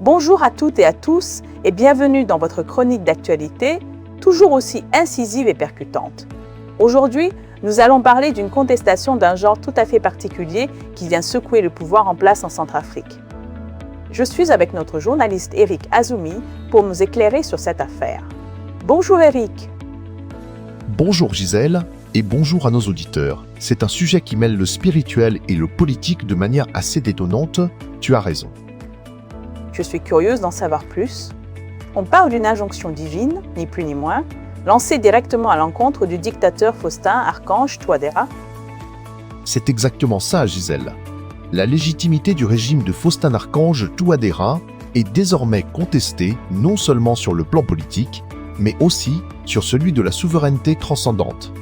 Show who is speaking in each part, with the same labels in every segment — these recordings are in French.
Speaker 1: Bonjour à toutes et à tous et bienvenue dans votre chronique d'actualité, toujours aussi incisive et percutante. Aujourd'hui, nous allons parler d'une contestation d'un genre tout à fait particulier qui vient secouer le pouvoir en place en Centrafrique. Je suis avec notre journaliste Eric Azumi pour nous éclairer sur cette affaire. Bonjour Eric.
Speaker 2: Bonjour Gisèle et bonjour à nos auditeurs. C'est un sujet qui mêle le spirituel et le politique de manière assez détonnante, tu as raison.
Speaker 1: Je suis curieuse d'en savoir plus. On parle d'une injonction divine, ni plus ni moins, lancée directement à l'encontre du dictateur Faustin Archange Touadéra.
Speaker 2: C'est exactement ça, Gisèle. La légitimité du régime de Faustin Archange Touadéra est désormais contestée non seulement sur le plan politique, mais aussi sur celui de la souveraineté transcendante.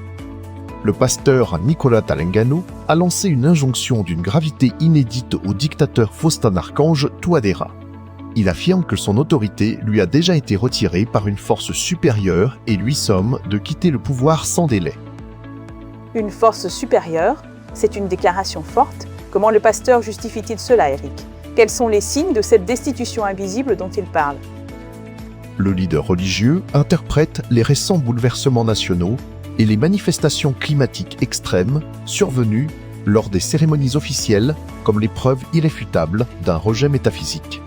Speaker 2: Le pasteur Nicolas Talengano a lancé une injonction d'une gravité inédite au dictateur Faustin Archange Touadéra. Il affirme que son autorité lui a déjà été retirée par une force supérieure et lui somme de quitter le pouvoir sans délai.
Speaker 1: Une force supérieure, c'est une déclaration forte. Comment le pasteur justifie-t-il cela, Eric? Quels sont les signes de cette destitution invisible dont il parle?
Speaker 2: Le leader religieux interprète les récents bouleversements nationaux et les manifestations climatiques extrêmes survenues lors des cérémonies officielles comme les preuves irréfutables d'un rejet métaphysique.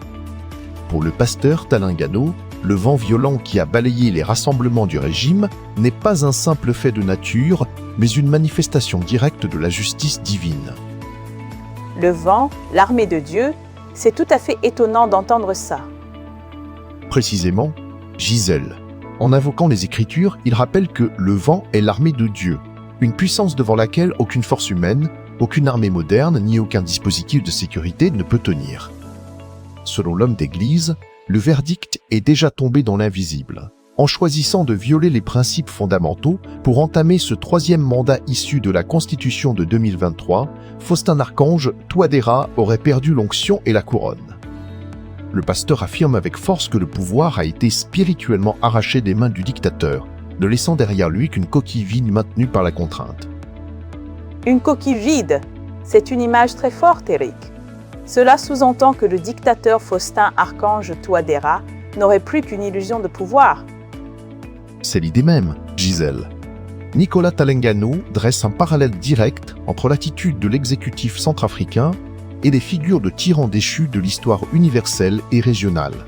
Speaker 2: Pour le pasteur Talengano, le vent violent qui a balayé les rassemblements du régime n'est pas un simple fait de nature, mais une manifestation directe de la justice divine.
Speaker 1: Le vent, l'armée de Dieu, c'est tout à fait étonnant d'entendre ça.
Speaker 2: Précisément, Gisèle. En invoquant les Écritures, il rappelle que le vent est l'armée de Dieu, une puissance devant laquelle aucune force humaine, aucune armée moderne ni aucun dispositif de sécurité ne peut tenir. Selon l'homme d'Église, le verdict est déjà tombé dans l'invisible. En choisissant de violer les principes fondamentaux pour entamer ce troisième mandat issu de la Constitution de 2023, Faustin Archange Touadéra aurait perdu l'onction et la couronne. Le pasteur affirme avec force que le pouvoir a été spirituellement arraché des mains du dictateur, ne laissant derrière lui qu'une coquille vide maintenue par la contrainte.
Speaker 1: Une coquille vide, c'est une image très forte, Eric. Cela sous-entend que le dictateur Faustin Archange Touadéra n'aurait plus qu'une illusion de pouvoir.
Speaker 2: C'est l'idée même, Gisèle. Nicolas Talengano dresse un parallèle direct entre l'attitude de l'exécutif centrafricain et les figures de tyrans déchus de l'histoire universelle et régionale.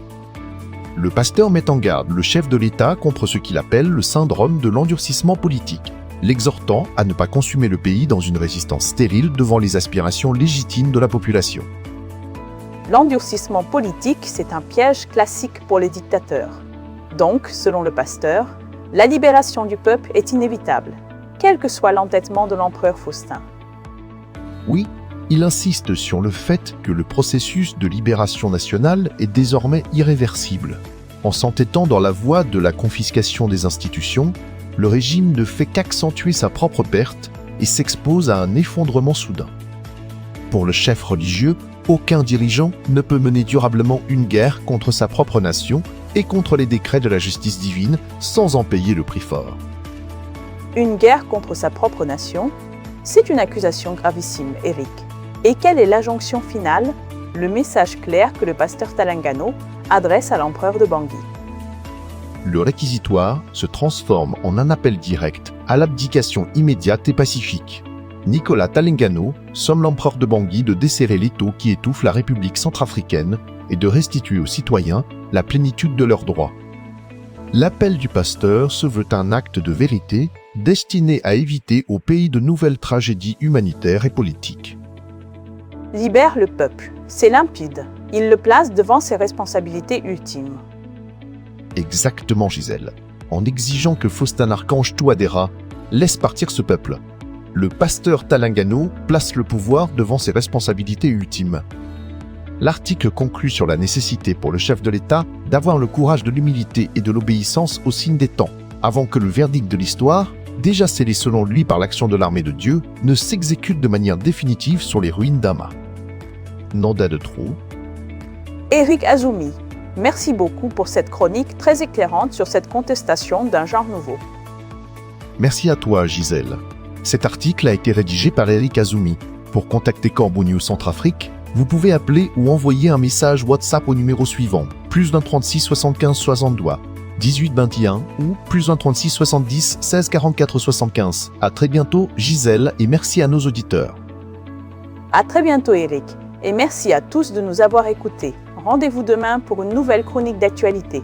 Speaker 2: Le pasteur met en garde le chef de l'État contre ce qu'il appelle le syndrome de l'endurcissement politique, l'exhortant à ne pas consumer le pays dans une résistance stérile devant les aspirations légitimes de la population.
Speaker 1: L'endurcissement politique, c'est un piège classique pour les dictateurs. Donc, selon le pasteur, la libération du peuple est inévitable, quel que soit l'entêtement de l'empereur Faustin.
Speaker 2: Oui, il insiste sur le fait que le processus de libération nationale est désormais irréversible. En s'entêtant dans la voie de la confiscation des institutions, le régime ne fait qu'accentuer sa propre perte et s'expose à un effondrement soudain. Pour le chef religieux, aucun dirigeant ne peut mener durablement une guerre contre sa propre nation et contre les décrets de la justice divine sans en payer le prix fort.
Speaker 1: Une guerre contre sa propre nation, c'est une accusation gravissime, Eric. Et quelle est l'injonction finale, le message clair que le pasteur Talengano adresse à l'empereur de Bangui?
Speaker 2: Le réquisitoire se transforme en un appel direct à l'abdication immédiate et pacifique. Nicolas Talengano somme l'empereur de Bangui de desserrer l'étau qui étouffe la République centrafricaine et de restituer aux citoyens la plénitude de leurs droits. L'appel du pasteur se veut un acte de vérité destiné à éviter au pays de nouvelles tragédies humanitaires et politiques.
Speaker 1: Libère le peuple, c'est limpide. Il le place devant ses responsabilités ultimes.
Speaker 2: Exactement, Gisèle. En exigeant que Faustin Archange Touadéra laisse partir ce peuple, le pasteur Talengano place le pouvoir devant ses responsabilités ultimes. L'article conclut sur la nécessité pour le chef de l'État d'avoir le courage de l'humilité et de l'obéissance au signe des temps, avant que le verdict de l'histoire, déjà scellé selon lui par l'action de l'armée de Dieu, ne s'exécute de manière définitive sur les ruines d'Hama. Nanda de trop.
Speaker 1: Eric Azumi, merci beaucoup pour cette chronique très éclairante sur cette contestation d'un genre nouveau.
Speaker 2: Merci à toi, Gisèle. Cet article a été rédigé par Eric Azumi. Pour contacter Corbeau News Centrafrique, Vous pouvez appeler ou envoyer un message WhatsApp au numéro suivant, +1 36 75 60 18 21 ou +1 36 70 16 44 75. À très bientôt, Gisèle, et merci à nos auditeurs.
Speaker 1: À très bientôt, Eric, et merci à tous de nous avoir écoutés. Rendez-vous demain pour une nouvelle chronique d'actualité.